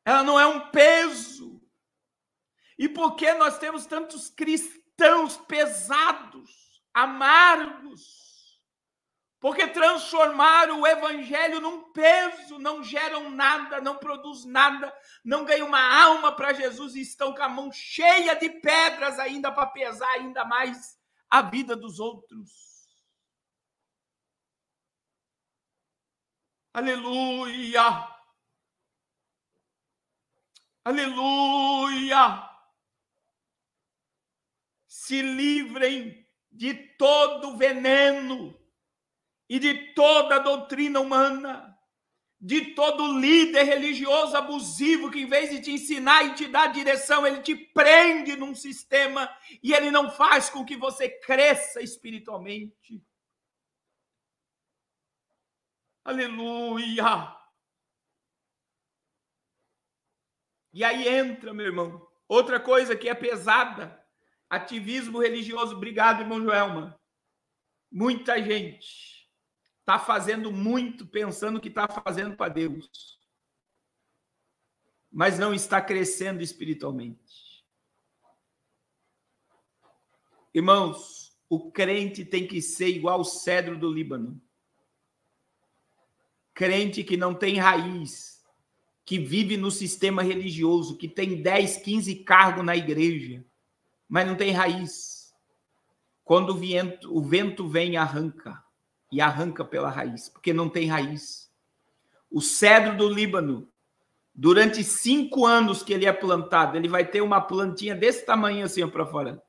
Ela não é um peso. E por que nós temos tantos cristãos pesados, amargos? Porque transformaram o evangelho num peso, não geram nada, não produz nada, não ganham uma alma para Jesus e estão com a mão cheia de pedras ainda para pesar ainda mais a vida dos outros. Aleluia! Aleluia! Se livrem de todo veneno e de toda doutrina humana, de todo líder religioso abusivo que, em vez de te ensinar e te dar direção, ele te prende num sistema e ele não faz com que você cresça espiritualmente. Aleluia! E aí entra, meu irmão, outra coisa que é pesada, ativismo religioso. Obrigado, irmão Joelma. Muita gente está fazendo muito, pensando que está fazendo para Deus, mas não está crescendo espiritualmente. Irmãos, o crente tem que ser igual o cedro do Líbano. Crente que não tem raiz, que vive no sistema religioso, que tem 10, 15 cargos na igreja, mas não tem raiz. Quando o vento vem, arranca. E arranca pela raiz, porque não tem raiz. O cedro do Líbano, durante 5 anos que ele é plantado, ele vai ter uma plantinha desse tamanho assim para fora.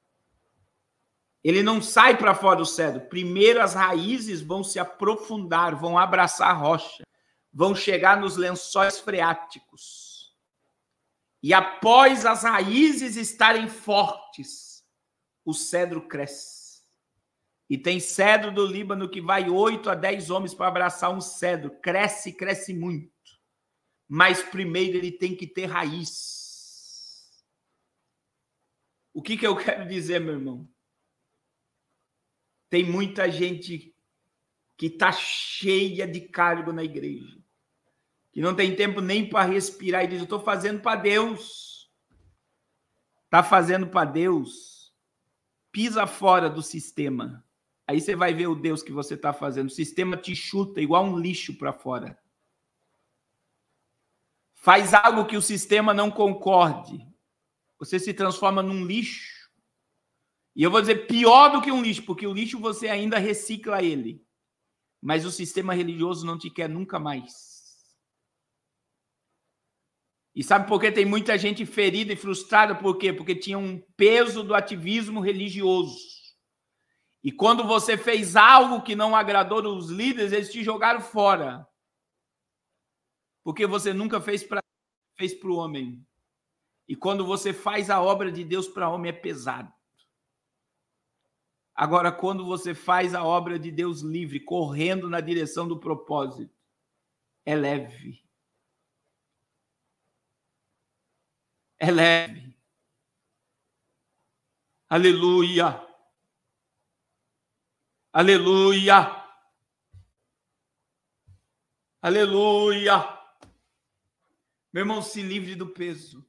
Ele não sai para fora do cedro. Primeiro as raízes vão se aprofundar, vão abraçar a rocha, vão chegar nos lençóis freáticos. E após as raízes estarem fortes, o cedro cresce. E tem cedro do Líbano que vai 8 a 10 homens para abraçar um cedro. Cresce, cresce muito. Mas primeiro ele tem que ter raiz. O que eu quero dizer, meu irmão? Tem muita gente que está cheia de cargo na igreja, que não tem tempo nem para respirar e diz, eu estou fazendo para Deus. Está fazendo para Deus? Pisa fora do sistema. Aí você vai ver o Deus que você está fazendo. O sistema te chuta igual um lixo para fora. Faz algo que o sistema não concorde. Você se transforma num lixo. E eu vou dizer pior do que um lixo, porque o lixo você ainda recicla ele. Mas o sistema religioso não te quer nunca mais. E sabe por que tem muita gente ferida e frustrada? Por quê? Porque tinha um peso do ativismo religioso. E quando você fez algo que não agradou os líderes, eles te jogaram fora. Porque você nunca fez para o homem. E quando você faz a obra de Deus para homem, é pesado. Agora, quando você faz a obra de Deus livre, correndo na direção do propósito, é leve. É leve. Aleluia. Aleluia. Aleluia. Meu irmão, se livre do peso.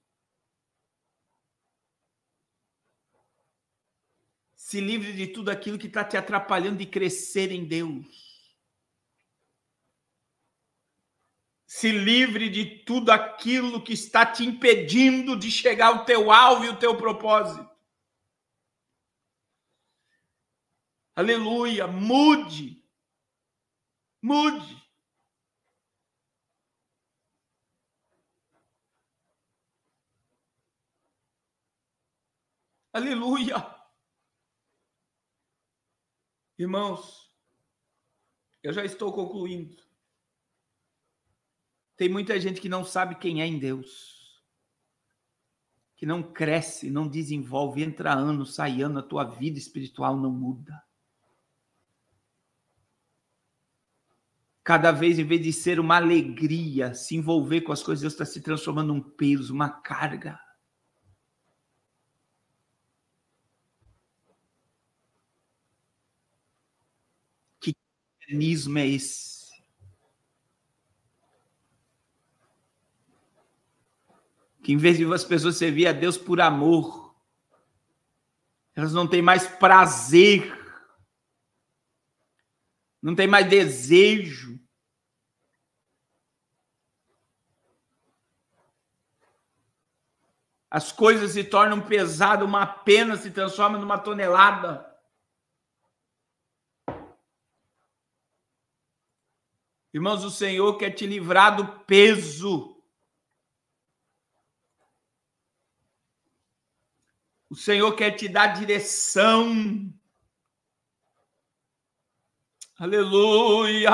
Se livre de tudo aquilo que está te atrapalhando de crescer em Deus. Se livre de tudo aquilo que está te impedindo de chegar ao teu alvo e o teu propósito. Aleluia. Mude. Mude. Aleluia. Irmãos, eu já estou concluindo. Tem muita gente que não sabe quem é em Deus, que não cresce, não desenvolve, entra ano, sai ano, a tua vida espiritual não muda. Cada vez, em vez de ser uma alegria, se envolver com as coisas, Deus está se transformando num peso, uma carga. Que mecanismo é esse? Que em vez de as pessoas servir a Deus por amor, elas não têm mais prazer, não têm mais desejo. As coisas se tornam pesadas, uma pena se transforma numa tonelada. Irmãos, o Senhor quer te livrar do peso. O Senhor quer te dar direção. Aleluia.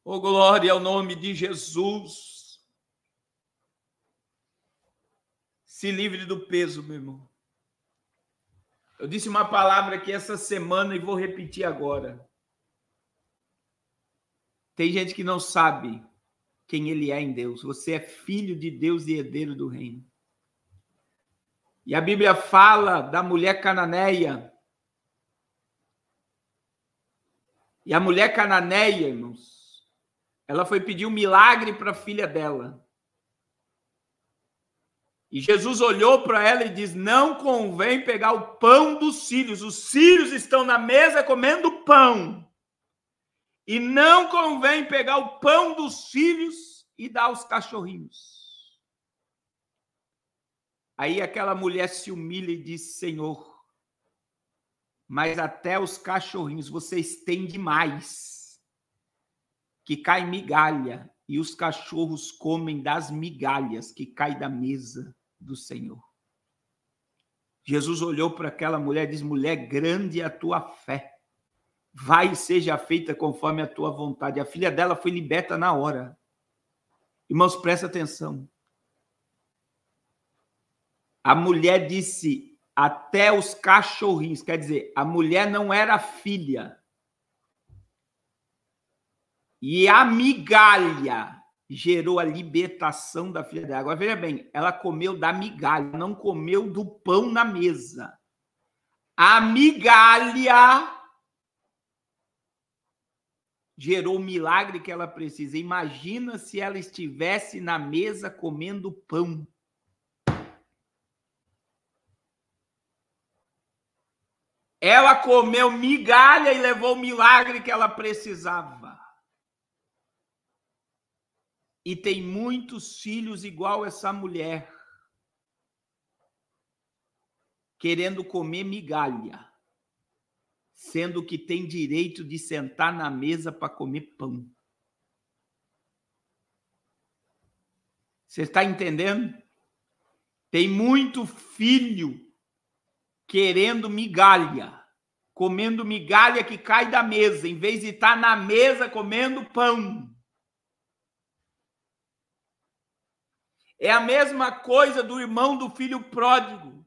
Oh, glória ao nome de Jesus. Se livre do peso, meu irmão. Eu disse uma palavra aqui essa semana e vou repetir agora. Tem gente que não sabe quem ele é em Deus. Você é filho de Deus e herdeiro do reino. E a Bíblia fala da mulher cananeia. E a mulher cananeia, irmãos, ela foi pedir um milagre para a filha dela. E Jesus olhou para ela e diz: não convém pegar o pão dos sírios. Os sírios estão na mesa comendo pão. E não convém pegar o pão dos filhos e dar aos cachorrinhos. Aí aquela mulher se humilha e diz: Senhor, mas até os cachorrinhos vocês têm demais, que cai migalha, e os cachorros comem das migalhas que cai da mesa do Senhor. Jesus olhou para aquela mulher e disse: mulher, grande é a tua fé. Vai e seja feita conforme a tua vontade. A filha dela foi liberta na hora. Irmãos, presta atenção. A mulher disse: até os cachorrinhos. Quer dizer, a mulher não era filha. E a migalha gerou a libertação da filha dela. Agora, veja bem, ela comeu da migalha, não comeu do pão na mesa. A migalha gerou o milagre que ela precisa. Imagina se ela estivesse na mesa comendo pão. Ela comeu migalha e levou o milagre que ela precisava. E tem muitos filhos igual essa mulher, querendo comer migalha, sendo que tem direito de sentar na mesa para comer pão. Você está entendendo? Tem muito filho querendo migalha, comendo migalha que cai da mesa, em vez de estar na mesa comendo pão. É a mesma coisa do irmão do filho pródigo.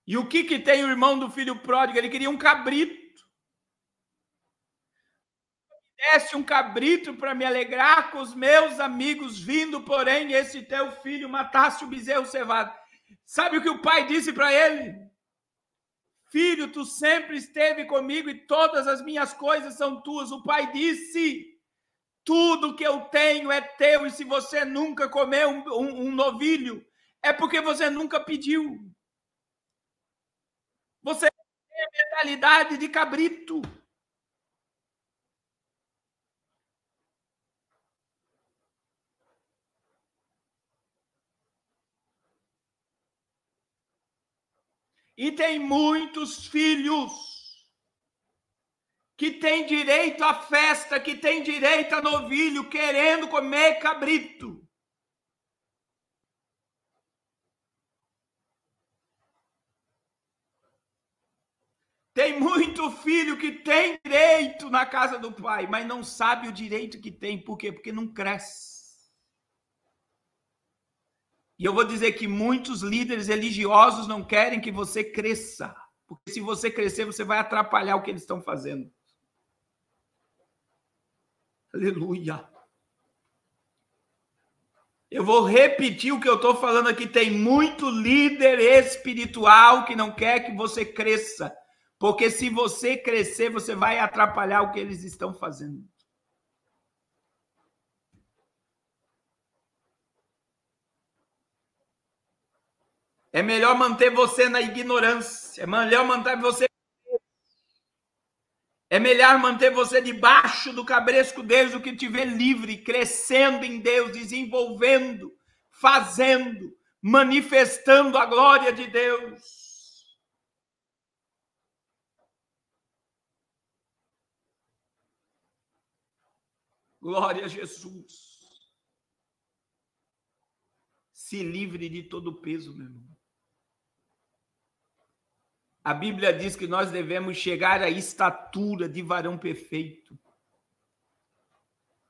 E o que tem o irmão do filho pródigo? Ele queria um cabrito. Deste um cabrito para me alegrar com os meus amigos, vindo, porém, esse teu filho matasse o bezerro cevado. Sabe o que o pai disse para ele? Filho, tu sempre esteve comigo e todas as minhas coisas são tuas. O pai disse, tudo que eu tenho é teu, e se você nunca comeu um novilho, é porque você nunca pediu. Você tem a mentalidade de cabrito. E tem muitos filhos que têm direito à festa, que têm direito a novilho, querendo comer cabrito. Tem muito filho que tem direito na casa do pai, mas não sabe o direito que tem. Por quê? Porque não cresce. E eu vou dizer que muitos líderes religiosos não querem que você cresça. Porque se você crescer, você vai atrapalhar o que eles estão fazendo. Aleluia. Eu vou repetir o que eu estou falando aqui. Tem muito líder espiritual que não quer que você cresça. Porque se você crescer, você vai atrapalhar o que eles estão fazendo. É melhor manter você na ignorância. É melhor manter você. É melhor manter você debaixo do cabresco deles do que te ver livre, crescendo em Deus, desenvolvendo, fazendo, manifestando a glória de Deus. Glória a Jesus. Se livre de todo o peso, meu irmão. A Bíblia diz que nós devemos chegar à estatura de varão perfeito.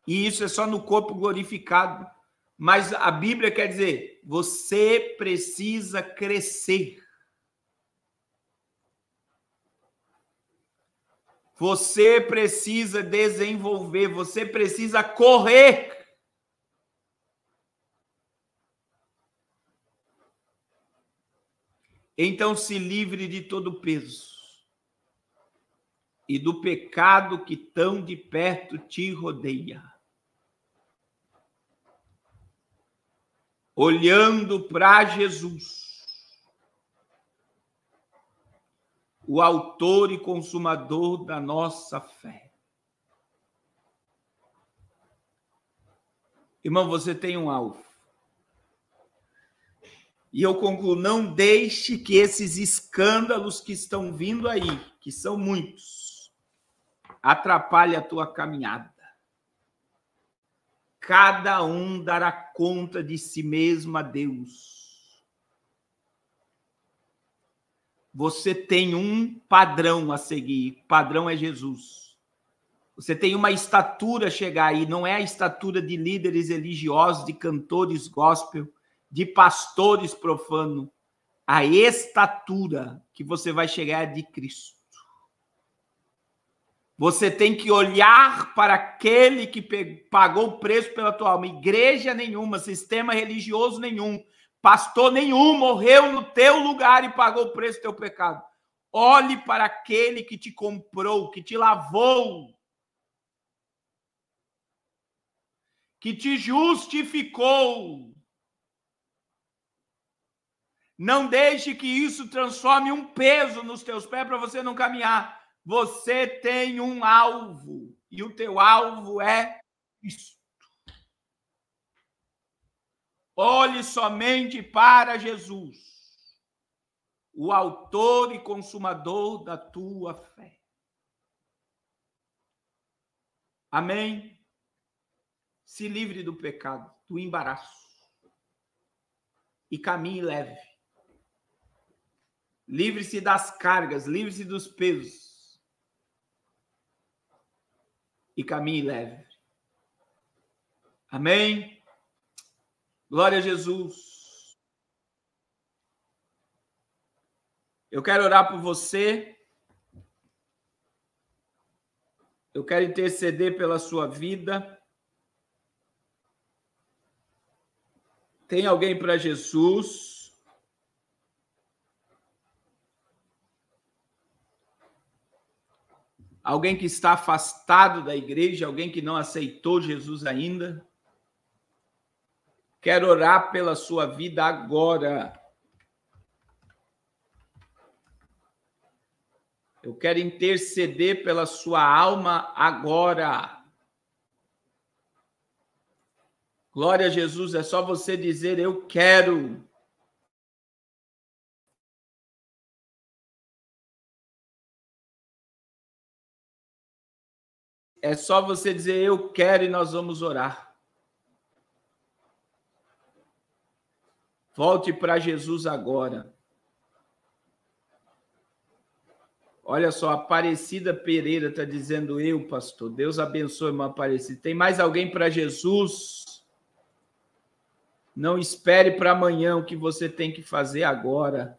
E isso é só no corpo glorificado. Mas a Bíblia quer dizer, você precisa crescer. Você precisa desenvolver, você precisa correr. Então se livre de todo peso e do pecado que tão de perto te rodeia. Olhando para Jesus, o autor e consumador da nossa fé. Irmão, você tem um alvo. E eu concluo, não deixe que esses escândalos que estão vindo aí, que são muitos, atrapalhem a tua caminhada. Cada um dará conta de si mesmo a Deus. Você tem um padrão a seguir, o padrão é Jesus. Você tem uma estatura a chegar aí, não é a estatura de líderes religiosos, de cantores gospel, de pastores profanos. A estatura que você vai chegar é de Cristo. Você tem que olhar para aquele que pagou o preço pela tua alma. Igreja nenhuma, sistema religioso nenhum, pastor nenhum morreu no teu lugar e pagou o preço do teu pecado. Olhe para aquele que te comprou, que te lavou, que te justificou. Não deixe que isso transforme um peso nos teus pés para você não caminhar. Você tem um alvo e o teu alvo é Cristo. Olhe somente para Jesus, o autor e consumador da tua fé. Amém? Se livre do pecado, do embaraço e caminhe leve. Livre-se das cargas, livre-se dos pesos. E caminhe leve. Amém? Glória a Jesus. Eu quero orar por você. Eu quero interceder pela sua vida. Tem alguém para Jesus? Alguém que está afastado da igreja? Alguém que não aceitou Jesus ainda? Quero orar pela sua vida agora. Eu quero interceder pela sua alma agora. Glória a Jesus, é só você dizer: eu quero. É só você dizer: eu quero, e nós vamos orar. Volte para Jesus agora. Olha só, Aparecida Pereira está dizendo: eu, pastor. Deus abençoe, irmã Aparecida. Tem mais alguém para Jesus? Não espere para amanhã o que você tem que fazer agora.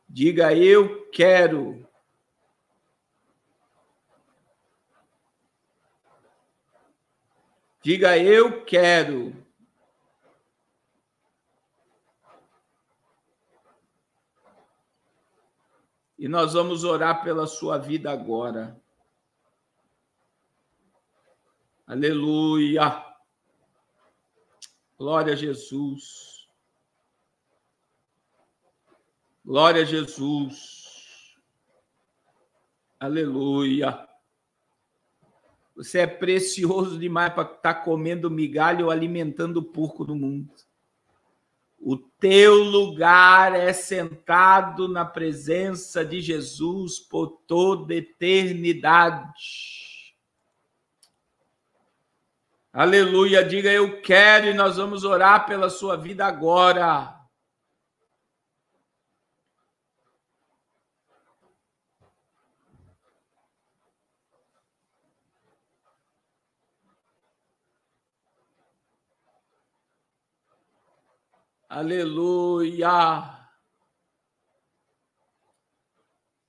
Diga: eu quero. Diga: eu quero. E nós vamos orar pela sua vida agora. Aleluia. Glória a Jesus. Glória a Jesus. Aleluia. Você é precioso demais para estar comendo migalha ou alimentando porco no mundo. O teu lugar é sentado na presença de Jesus por toda eternidade. Aleluia, diga: eu quero, e nós vamos orar pela sua vida agora. Aleluia.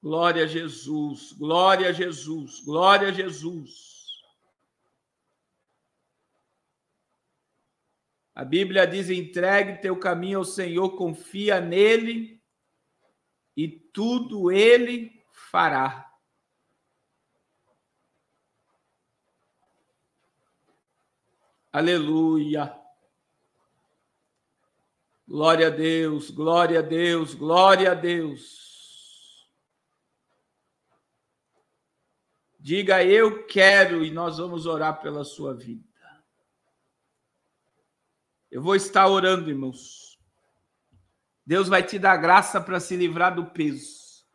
Glória a Jesus, glória a Jesus, glória a Jesus. A Bíblia diz: entregue teu caminho ao Senhor, confia nele e tudo ele fará. Aleluia. Glória a Deus, glória a Deus, glória a Deus. Diga: eu quero, e nós vamos orar pela sua vida. Eu vou estar orando, irmãos. Deus vai te dar graça para se livrar do peso.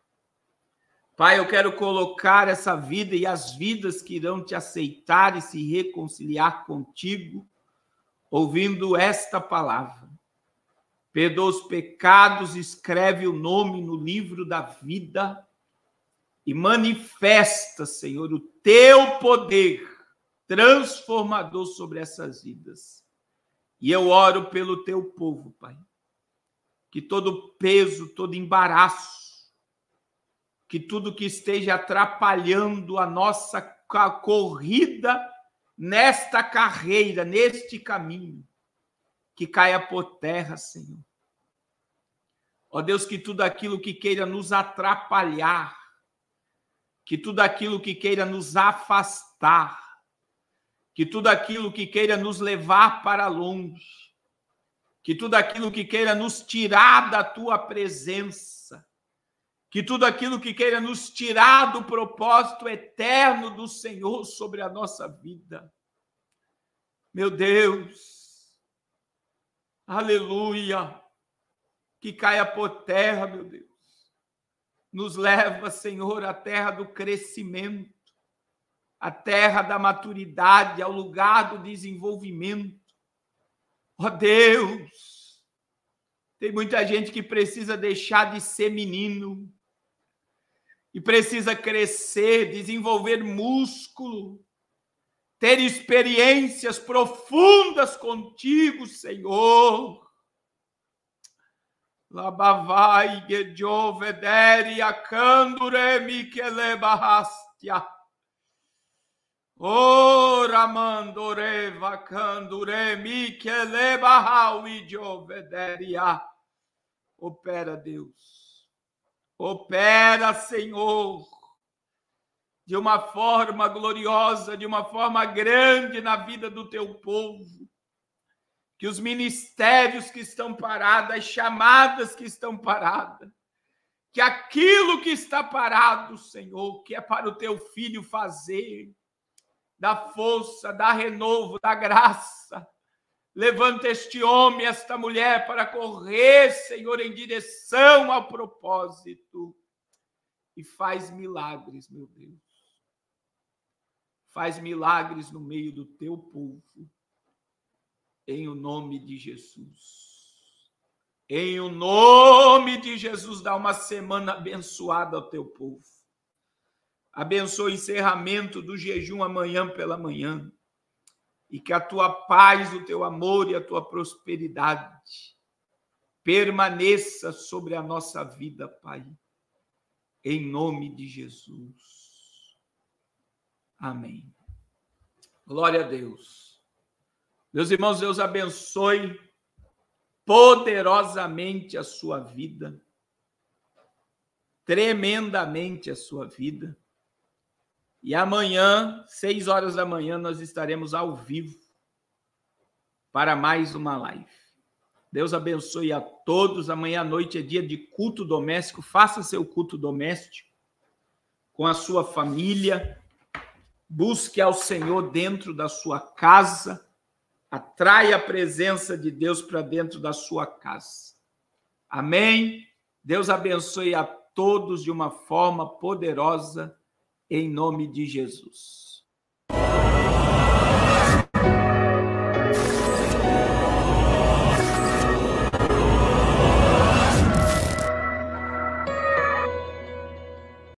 Pai, eu quero colocar essa vida e as vidas que irão te aceitar e se reconciliar contigo, ouvindo esta palavra. Perdoa os pecados, escreve o nome no livro da vida e manifesta, Senhor, o teu poder transformador sobre essas vidas. E eu oro pelo teu povo, Pai, que todo peso, todo embaraço, que tudo que esteja atrapalhando a nossa corrida nesta carreira, neste caminho, que caia por terra, Senhor. Ó Deus, que tudo aquilo que queira nos atrapalhar, que tudo aquilo que queira nos afastar, que tudo aquilo que queira nos levar para longe, que tudo aquilo que queira nos tirar da tua presença, que tudo aquilo que queira nos tirar do propósito eterno do Senhor sobre a nossa vida. Meu Deus, aleluia, que caia por terra, meu Deus. Nos leva, Senhor, à terra do crescimento, à terra da maturidade, ao lugar do desenvolvimento. Ó Deus, Tem muita gente que precisa deixar de ser menino e precisa crescer, desenvolver músculo, ter experiências profundas contigo, Senhor. Labavai gedjovederi akandure mikele bahastia. Ora mandore vacandure mikele bahawi jovederia. Opera, Deus. Opera, Senhor, de uma forma gloriosa, de uma forma grande na vida do teu povo. Que os ministérios que estão parados, as chamadas que estão paradas, que aquilo que está parado, Senhor, que é para o teu filho fazer, dá força, dá renovo, dá graça. Levanta este homem, esta mulher para correr, Senhor, em direção ao propósito. E faz milagres, meu Deus. Faz milagres no meio do teu povo. Em o nome de Jesus. Em o nome de Jesus, dá uma semana abençoada ao teu povo. Abençoa o encerramento do jejum amanhã pela manhã. E que a tua paz, o teu amor e a tua prosperidade permaneça sobre a nossa vida, Pai. Em nome de Jesus. Amém. Glória a Deus. Meus irmãos, Deus abençoe poderosamente a sua vida, tremendamente a sua vida. E amanhã, 6 horas da manhã, nós estaremos ao vivo para mais uma live. Deus abençoe a todos. Amanhã à noite é dia de culto doméstico. Faça seu culto doméstico com a sua família. Busque ao Senhor dentro da sua casa. Atrai a presença de Deus para dentro da sua casa. Amém? Deus abençoe a todos de uma forma poderosa, em nome de Jesus.